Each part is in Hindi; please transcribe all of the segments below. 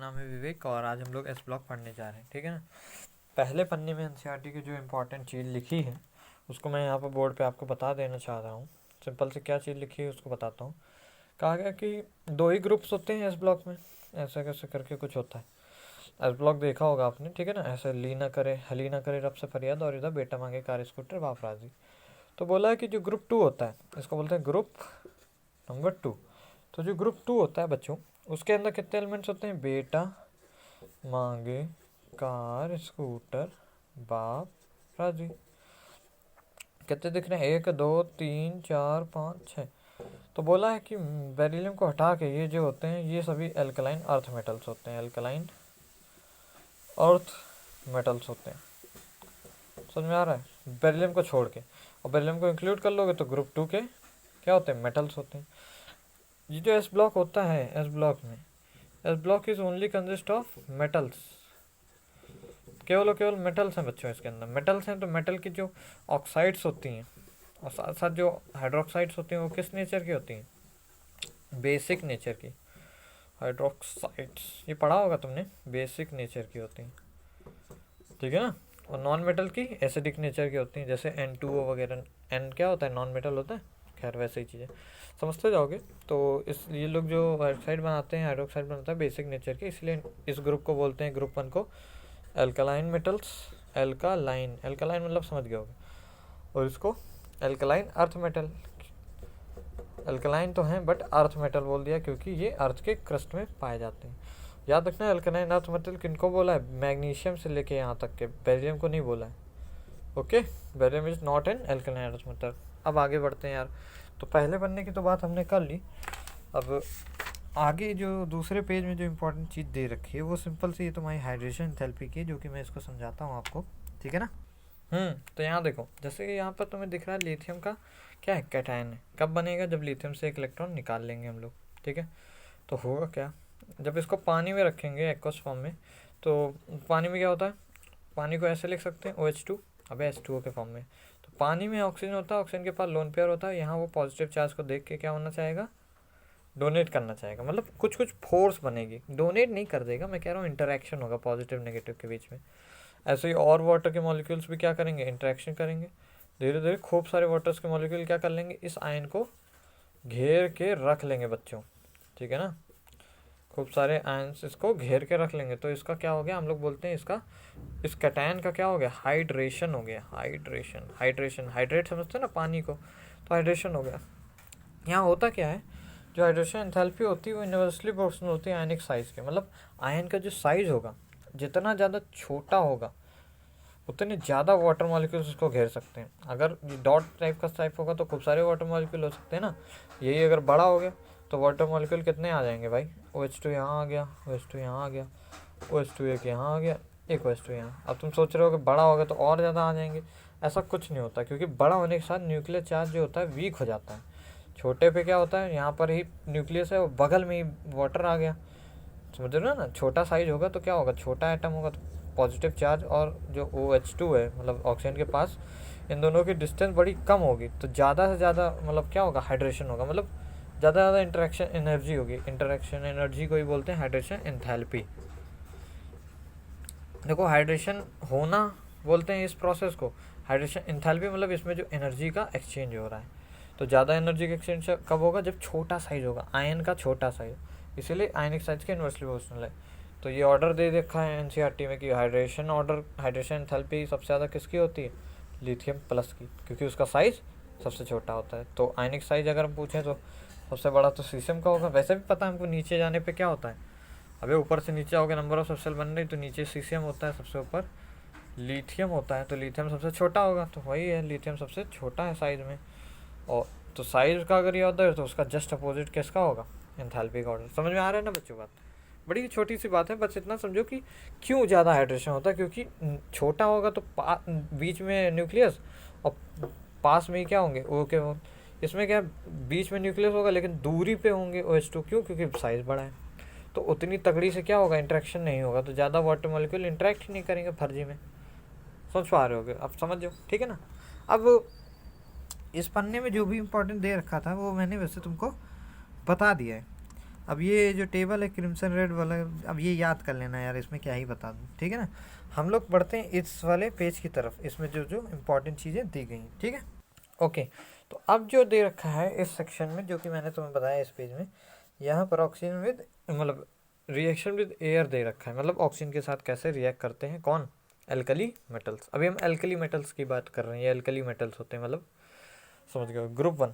नाम है विवेक और आज हम लोग एस ब्लॉक पढ़ने जा रहे हैं। ठीक है ना। पहले पन्ने में एनसीईआरटी की जो इम्पोर्टेंट चीज़ लिखी है उसको मैं यहाँ पर बोर्ड पे आपको बता देना चाह रहा हूँ। सिंपल से क्या चीज़ लिखी है उसको बताता हूँ। कहा गया कि दो ही ग्रुप्स होते हैं एस ब्लॉक में, ऐसा कैसे करके कुछ होता है। एस ब्लॉक देखा होगा आपने, ठीक है ना। ऐसे ली ना करे हली ना करे रब से फरियाद और इधर बेटा मांगे कार स्कूटर बाप राजी। तो बोला है कि जो ग्रुप 2 होता है इसको बोलते हैं ग्रुप नंबर 2। तो जो ग्रुप 2 होता है बच्चों, उसके अंदर कितने एलिमेंट्स होते हैं? बेटा मांगे कार स्कूटर बाप राजी। कितने दिख रहे हैं? 1 2 3 4 5 6। तो बोला है कि बेरिलियम को हटा के ये जो होते हैं ये सभी एल्कलाइन अर्थ मेटल्स होते हैं, एल्कलाइन अर्थ मेटल्स होते हैं। समझ में आ रहा है? बेरिलियम को छोड़ के, और बेरिलियम को इंक्लूड कर लोगे तो ग्रुप 2 के क्या होते हैं? मेटल्स होते हैं। ये जो एस ब्लॉक होता है, एस ब्लॉक में S block is only consist of metals. केवल और केवल मेटल्स हैं बच्चों इसके अंदर। मेटल्स हैं तो मेटल की जो ऑक्साइड्स होती हैं और साथ साथ जो हाइड्रोक्साइड्स होती हैं वो किस नेचर की होती हैं? बेसिक नेचर की। हाइड्रोक्साइड्स ये पढ़ा होगा तुमने, बेसिक नेचर की होती हैं, ठीक है ना। और नॉन मेटल की एसिडिक नेचर की होती हैं, जैसे N2O वगैरह। N क्या होता है? नॉन मेटल होता है। खैर वैसे ही चीज़ें समझते जाओगे। तो इस ये लोग जो ऑक्साइड बनाते हैं, हाइड्रोक्साइड बनाता है बेसिक नेचर की, इसलिए इस ग्रुप को बोलते हैं, ग्रुप 1 को एल्कलाइन मेटल्स। एल्कालाइन, एल्कालाइन मतलब समझ गए होगे। और इसको एल्कलाइन अर्थ मेटल। एल्कलाइन तो हैं बट अर्थ मेटल बोल दिया क्योंकि ये अर्थ के क्रस्ट में पाए जाते हैं। याद रखना एल्कलाइन अर्थ मेटल किनको बोला है? मैग्नीशियम से लेके यहाँ तक के, बेरिलियम को नहीं बोला है। Okay, beryllium is not an alkaline earth metal. अब आगे बढ़ते हैं यार। तो पहले पन्ने की तो बात हमने कर ली। अब आगे जो दूसरे पेज में जो इम्पोर्टेंट चीज़ दे रखी है वो सिंपल सी, ये तुम्हारी हाइड्रेशन एंथैल्पी की, जो कि मैं इसको समझाता हूँ आपको, ठीक है ना। तो यहाँ देखो, जैसे कि यहाँ पर तुम्हें दिख रहा है लिथियम का क्या है? कैटायन है। कब बनेगा? जब लिथियम से एक इलेक्ट्रॉन निकाल लेंगे हम लोग, ठीक है। तो होगा क्या? जब इसको पानी में रखेंगे एक्वस फॉर्म में, तो पानी में क्या होता है? पानी को ऐसे लिख सकते हैं OH2, अब H2O के फॉर्म में। तो पानी में ऑक्सीजन होता है, ऑक्सीजन के पास लोन पेयर होता है। यहाँ वो पॉजिटिव चार्ज को देख के क्या होना चाहेगा? डोनेट करना चाहेगा। मतलब कुछ कुछ फोर्स बनेगी, डोनेट नहीं कर देगा, मैं कह रहा हूँ इंटरेक्शन होगा पॉजिटिव नेगेटिव के बीच में। ऐसे ही और वाटर के मॉलिक्यूल्स भी क्या करेंगे? इंटरेक्शन करेंगे। धीरे धीरे खूब सारे वाटर्स के मॉलिक्यूल क्या कर लेंगे? इस आयन को घेर के रख लेंगे बच्चों, ठीक है ना। खूब सारे आयन्स इसको घेर के रख लेंगे। तो इसका क्या हो गया? हम लोग बोलते हैं इसका, इस कैटायन का क्या हो गया? हाइड्रेशन हो गया। हाइड्रेशन, हाइड्रेशन, हाइड्रेट समझते हैं ना पानी को, तो हाइड्रेशन हो गया। यहाँ होता क्या है? जो हाइड्रेशन एंथैल्पी होती है वो इन्वर्सली प्रोपोर्शनल होती है आयनिक साइज के। मतलब आयन का जो साइज होगा जितना ज़्यादा छोटा होगा उतने ज़्यादा वाटर मॉलिक्यूल्स उसको घेर सकते हैं। अगर डॉट टाइप का टाइप होगा तो खूब सारे वाटर मॉलिक्यूल हो सकते हैं ना। यही अगर बड़ा हो गया तो वाटर मॉलिक्यूल कितने आ जाएंगे भाई? OH2 यहाँ आ गया, OH2 यहाँ आ गया, OH2 एक यहाँ आ गया, एक OH2 यहाँ। अब तुम सोच रहे हो कि बड़ा होगा तो और ज़्यादा आ जाएंगे। ऐसा कुछ नहीं होता, क्योंकि बड़ा होने के साथ न्यूक्लियर चार्ज जो होता है वीक हो जाता है। छोटे पे क्या होता है? यहाँ पर ही न्यूक्लियस है, बगल में ही वाटर आ गया। समझ रहे हो ना। छोटा साइज होगा तो क्या होगा? छोटा एटम होगा तो पॉजिटिव चार्ज और जो OH2 है मतलब ऑक्सीजन के पास, इन दोनों की डिस्टेंस बड़ी कम होगी। तो ज़्यादा से ज़्यादा मतलब क्या होगा? हाइड्रेशन होगा। मतलब ज़्यादा से ज़्यादा इंटरेक्शन एनर्जी होगी। इंटरेक्शन एनर्जी को ही बोलते हैं हाइड्रेशन एंथैल्पी। देखो हाइड्रेशन होना बोलते हैं इस प्रोसेस को। हाइड्रेशन एंथैल्पी मतलब इसमें जो एनर्जी का एक्सचेंज हो रहा है। तो ज़्यादा एनर्जी का एक्सचेंज कब होगा? जब छोटा साइज होगा, आयन का छोटा साइज। इसीलिए आयनिक साइज के इन्वर्सली प्रोपोर्शनल है। तो ये ऑर्डर दे रखा है एनसीईआरटी में कि हाइड्रेशन ऑर्डर, हाइड्रेशन एंथैल्पी सबसे ज़्यादा किसकी होती है? लिथियम प्लस की, क्योंकि उसका साइज सबसे छोटा होता है। तो आयनिक साइज अगर हम पूछें तो सबसे बड़ा तो सीसियम का होगा। वैसे भी पता है हमको नीचे जाने पे क्या होता है। अबे ऊपर से नीचे आओगे, नंबर ऑफ सबसेल बन रही, तो नीचे सीसियम होता है, सबसे ऊपर लिथियम होता है। तो लिथियम सबसे छोटा होगा, तो वही है, लिथियम सबसे छोटा है साइज में। और तो साइज का अगर ये ऑर्डर है तो उसका जस्ट अपोजिट किसका होगा? एंथैल्पी का ऑर्डर। समझ में आ रहा है ना बच्चों बात? बड़ी छोटी सी बात है, बस इतना समझो कि क्यों ज़्यादा हाइड्रेशन होता है। क्योंकि छोटा होगा तो बीच में न्यूक्लियस और पास में ही क्या होंगे? ओके, इसमें क्या बीच में न्यूक्लियस होगा लेकिन दूरी पे होंगे OH2। क्यों? क्योंकि साइज़ बड़ा है। तो उतनी तगड़ी से क्या होगा? इंटरेक्शन नहीं होगा। तो ज़्यादा वाटर मॉलिक्यूल इंटरेक्ट ही नहीं करेंगे फर्जी में। समझ पा रहे होगे? अब समझ जाओ, ठीक है ना। अब इस पन्ने में जो भी इम्पोर्टेंट दे रखा था वो मैंने वैसे तुमको बता दिया है। अब ये जो टेबल है क्रिम्सन रेड वाला, अब ये याद कर लेना यार, इसमें क्या ही बता दूँ, ठीक है ना। हम लोग बढ़ते हैं इस वाले पेज की तरफ, इसमें जो जो इम्पोर्टेंट चीज़ें दी गई हैं, ठीक है। ओके, तो अब जो दे रखा है इस सेक्शन में, जो कि मैंने तुम्हें बताया इस पेज में, यहाँ पर ऑक्सीजन विद मतलब रिएक्शन विद एयर दे रखा है, मतलब ऑक्सीजन के साथ कैसे रिएक्ट करते हैं कौन, एल्कली मेटल्स। अभी हम एल्कली मेटल्स की बात कर रहे हैं, ये एल्कली मेटल्स होते हैं, मतलब समझ गए, ग्रुप 1।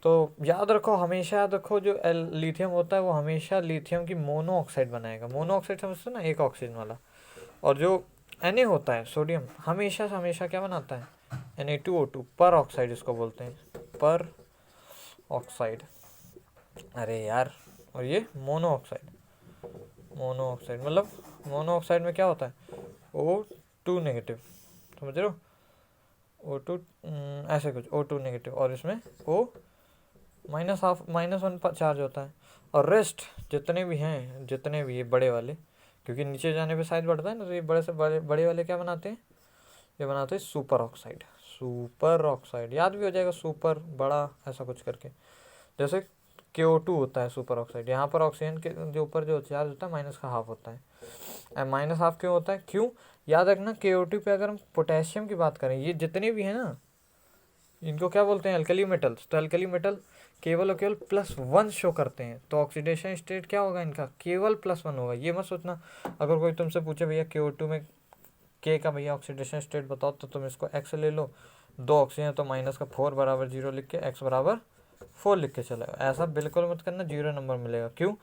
तो याद रखो, हमेशा याद रखो, जो लिथियम होता है वो हमेशा लिथियम की मोनो ऑक्साइड बनाएगा। मोनो ऑक्साइड समझते हो ना, एक ऑक्सीजन वाला। और जो Na होता है सोडियम, हमेशा से हमेशा क्या बनाता है, Na2O2, पर ऑक्साइड इसको बोलते हैं, पर ऑक्साइड। अरे यार, और ये मोनो ऑक्साइड, मोनो ऑक्साइड मतलब मोनो ऑक्साइड में क्या होता है, O2 नेगेटिव, समझ रहे हो, O2 ऐसे कुछ, O2 नेगेटिव, और इसमें O -1 चार्ज होता है। और रेस्ट जितने भी हैं, जितने भी ये बड़े वाले, क्योंकि नीचे जाने पे शायद बढ़ता है ना, तो ये बड़े से बड़े वाले क्या बनाते हैं, ये बनाते हैं सुपर ऑक्साइड। सुपर ऑक्साइड याद भी हो जाएगा, सुपर बड़ा ऐसा कुछ करके, जैसे KO2 होता है सुपर ऑक्साइड। यहाँ पर ऑक्सीजन के जो ऊपर जो चार्ज होता है माइनस का हाफ होता है। माइनस हाफ क्यों होता है, क्यों, याद रखना, KO2 पे अगर हम पोटेशियम की बात करें, ये जितने भी हैं ना, इनको क्या बोलते हैं, अल्कली मेटल्स। तो अल्कली मेटल केवल और केवल +1 शो करते हैं, तो ऑक्सीडेशन स्टेट क्या होगा इनका, केवल +1 होगा। ये मत सोचना, अगर कोई तुमसे पूछे भैया KO2 में K का भैया ऑक्सीडेशन स्टेट बताओ, तो तुम इसको X ले लो, 2 ऑक्सीजन तो -4 = 0 लिख के X = 4 लिख के चलेगा। ऐसा बिल्कुल मत करना, 0 नंबर मिलेगा। क्यों,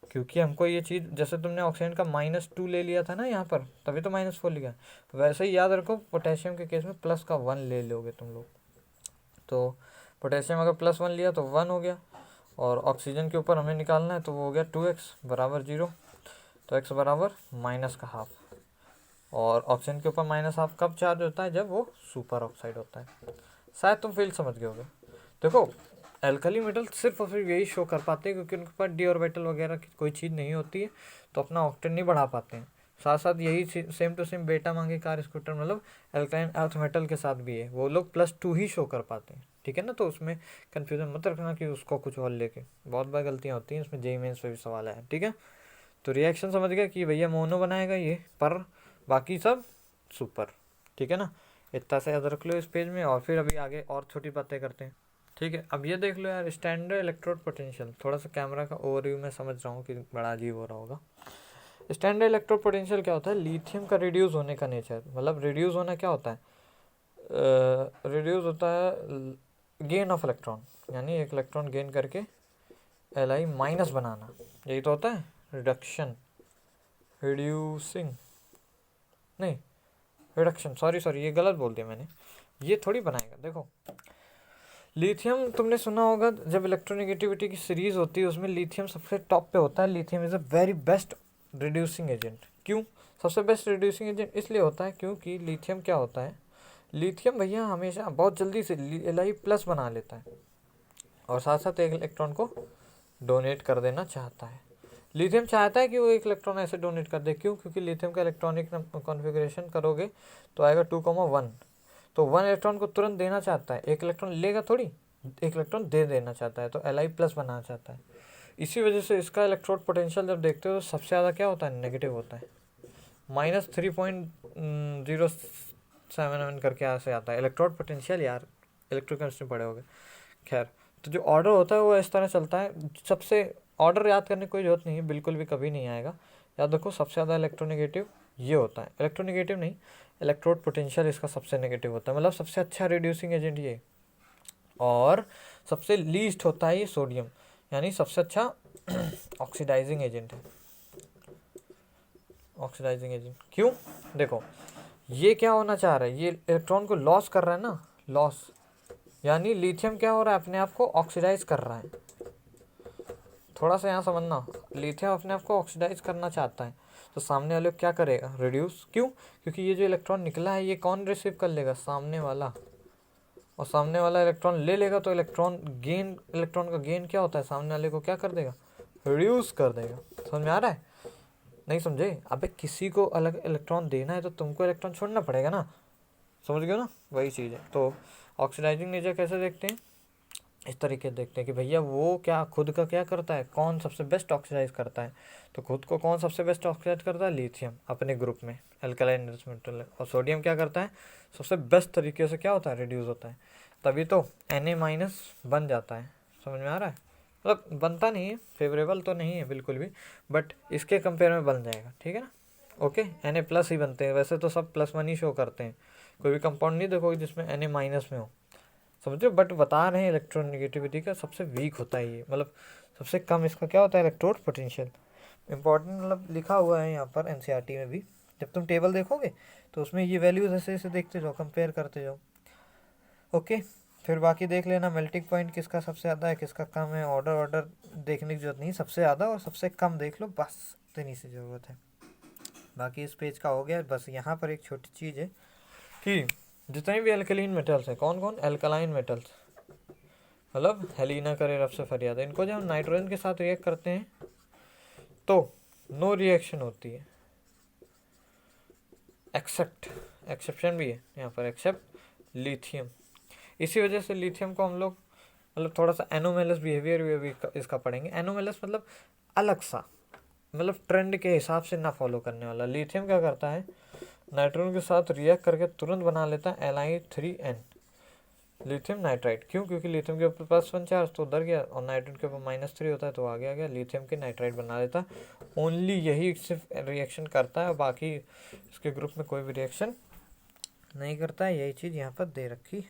क्योंकि हमको ये चीज़, जैसे तुमने ऑक्सीजन का -2 ले लिया था ना यहाँ पर, तभी तो -4 लिखा, वैसे ही याद रखो पोटेशियम के केस में +1 ले लोगे तुम लोग। तो पोटेशियम अगर +1 लिया तो 1 हो गया, और ऑक्सीजन के ऊपर हमें निकालना है, तो वो हो गया 2x = 0, तो x = -½ और ऑक्सीजन के ऊपर -½ कब चार्ज होता है, जब वो सुपर ऑक्साइड होता है। शायद तुम फील समझ गए होगे। देखो, एल्कली मेटल सिर्फ और सिर्फ यही शो कर पाते हैं क्योंकि उनके पास डी ऑर्बिटल वगैरह की कोई चीज़ नहीं होती है, तो अपना ऑक्टेन नहीं बढ़ा पाते हैं। साथ साथ यही सेम टू सेम बेटा मांगे कार स्कूटर मतलब एल्काइन अर्थ मेटल के साथ भी है, वो लोग +2 ही शो कर पाते हैं, ठीक है ना। तो उसमें कन्फ्यूजन मत रखना कि उसको कुछ और लेके, बहुत बार गलतियाँ होती हैं उसमें, जेईई मेंस पे भी सवाल आया, ठीक है। तो रिएक्शन समझ गया कि भैया मोनो बनाएगा ये, पर बाकी सब सुपर, ठीक है ना। इतना से याद रख लो इस पेज में, और फिर अभी आगे और छोटी बातें करते हैं, ठीक है। अब ये देख लो यार, स्टैंडर्ड इलेक्ट्रोड पोटेंशियल, थोड़ा सा कैमरा का ओवरव्यू मैं समझ रहा हूँ कि बड़ा अजीब हो रहा होगा। स्टैंडर्ड इलेक्ट्रोड पोटेंशियल क्या होता है, लिथियम का रिड्यूस होने का नेचर, मतलब रिड्यूस होना क्या होता है, रिड्यूस होता है गेन ऑफ इलेक्ट्रॉन, यानी एक इलेक्ट्रॉन गेन करके Li- बनाना, यही तो होता है रिडक्शन, रिड्यूसिंग नहीं, रिडक्शन, सॉरी ये गलत बोल दिया मैंने, ये थोड़ी बनाएगा। देखो लिथियम तुमने सुना होगा, जब इलेक्ट्रोनेगेटिविटी की सीरीज होती है उसमें लिथियम सबसे टॉप पे होता है। Lithium is a very best reducing agent. क्यों सबसे बेस्ट रिड्यूसिंग एजेंट, इसलिए होता है क्योंकि लिथियम क्या होता है, लिथियम भैया हमेशा बहुत जल्दी से Li+ बना लेता है, और साथ साथ एक इलेक्ट्रॉन को डोनेट कर देना चाहता है। लिथियम चाहता है कि वो एक इलेक्ट्रॉन ऐसे डोनेट कर दे, क्यों, क्योंकि लिथियम का इलेक्ट्रॉनिक कॉन्फ़िगरेशन करोगे तो आएगा 2,1, तो 1 इलेक्ट्रॉन को तुरंत देना चाहता है, एक इलेक्ट्रॉन लेगा थोड़ी, एक इलेक्ट्रॉन दे देना चाहता है, तो Li+ बनाना चाहता है। इसी वजह से इसका इलेक्ट्रोड पोटेंशियल जब देखते हो तो सबसे ज़्यादा क्या होता है, नेगेटिव होता है, -3.07 करके ऐसे आता है इलेक्ट्रोड पोटेंशियल। यार इलेक्ट्रोकेमिस्ट्री पढ़े होगे, खैर। तो जो ऑर्डर होता है वो इस तरह चलता है, सबसे ऑर्डर याद करने की कोई जरूरत नहीं है, बिल्कुल भी कभी नहीं आएगा। याद रखो सबसे ज़्यादा इलेक्ट्रोनेगेटिव ये होता है, इलेक्ट्रोनेगेटिव नहीं, इलेक्ट्रोड पोटेंशियल इसका सबसे नेगेटिव होता है, मतलब सबसे अच्छा रिड्यूसिंग एजेंट ये, और सबसे लीस्ट होता है ये सोडियम, यानी सबसे अच्छा ऑक्सीडाइजिंग एजेंट है, ऑक्सीडाइजिंग एजेंट। क्यों, देखो ये क्या होना चाह रहा है, ये इलेक्ट्रॉन को लॉस कर रहा है ना, लॉस, यानी लिथियम क्या हो रहा है, अपने आप को ऑक्सीडाइज कर रहा है। थोड़ा सा यहाँ समझना, लिथियम अपने आप को ऑक्सीडाइज करना चाहता है, तो सामने वाले को क्या करेगा, रिड्यूस। क्यों, क्योंकि ये जो इलेक्ट्रॉन निकला है ये कौन रिसीव कर लेगा, सामने वाला, और सामने वाला इलेक्ट्रॉन ले लेगा, तो इलेक्ट्रॉन का गेन क्या होता है, सामने वाले को क्या कर देगा, रिड्यूस कर देगा। समझ में आ रहा है, नहीं समझे, अबे किसी को अलग इलेक्ट्रॉन देना है तो तुमको इलेक्ट्रॉन छोड़ना पड़ेगा ना, समझ गए ना, वही चीज़ है। तो ऑक्सीडाइजिंग नेचर कैसे देखते हैं, इस तरीके से देखते हैं कि भैया वो क्या खुद का क्या करता है, कौन सबसे बेस्ट ऑक्सीडाइज करता है। तो खुद को कौन सबसे बेस्ट ऑक्सीडाइज करता है, लिथियम अपने ग्रुप में अल्कलाइन मेटल है। और सोडियम क्या करता है, सबसे बेस्ट तरीके से क्या होता है, रिड्यूस होता है। तभी तो Na- बन जाता है। समझ में आ रहा है, मतलब बनता नहीं है, फेवरेबल तो नहीं है बिल्कुल भी, बट इसके कंपेयर में बन जाएगा, ठीक है ना। ओके, Na+ ही बनते हैं, वैसे तो सब +1 ही शो करते हैं, कोई भी कंपाउंड नहीं देखोगे जिसमें Na- में हो, समझो। बट बता रहे हैं इलेक्ट्रोनेगेटिविटी का सबसे वीक होता है ये, मतलब सबसे कम इसका क्या होता है, इलेक्ट्रोड पोटेंशियल। इंपॉर्टेंट मतलब लिखा हुआ है यहाँ पर एनसीईआरटी में भी, जब तुम टेबल देखोगे तो उसमें ये वैल्यूज ऐसे ऐसे देखते जाओ, कंपेयर करते जाओ। ओके, फिर बाकी देख लेना मेल्टिंग पॉइंट किसका सबसे ज़्यादा है, किसका कम है। ऑर्डर ऑर्डर देखने की जरूरत नहीं, सबसे ज़्यादा और सबसे कम देख लो, बस इतनी सी ज़रूरत है। बाकी इस पेज का हो गया। बस यहाँ पर एक छोटी चीज़ है कि जितने भी अल्कलीन मेटल्स हैं, कौन कौन, एल्कलाइन मेटल्स, मतलब हेलिना करे रफ से फरियाद, इनको जब हम नाइट्रोजन के साथ रिएक्ट करते हैं तो नो रिएक्शन होती है, एक्सेप्ट, एक्सेप्शन भी है यहाँ पर, एक्सेप्ट लिथियम। इसी वजह से लिथियम को हम लोग मतलब थोड़ा सा एनोमेलस बिहेवियर भी इसका पढ़ेंगे। एनोमेलस मतलब अलग सा, मतलब ट्रेंड के हिसाब से ना फॉलो करने वाला। लिथियम क्या करता है, नाइट्रोजन के साथ रिएक्ट करके तुरंत बना लेता है Li3n, लिथियम नाइट्राइड। क्यों, क्योंकि लिथियम के ऊपर +1 चार्ज तो उधर गया, और नाइट्रोजन के ऊपर -3 होता है तो आगे आ गया, लिथियम के नाइट्राइड बना देता है। ओनली यही सिर्फ रिएक्शन करता है, बाकी इसके ग्रुप में कोई भी रिएक्शन नहीं करता है। यही चीज़ यहाँ पर दे रखी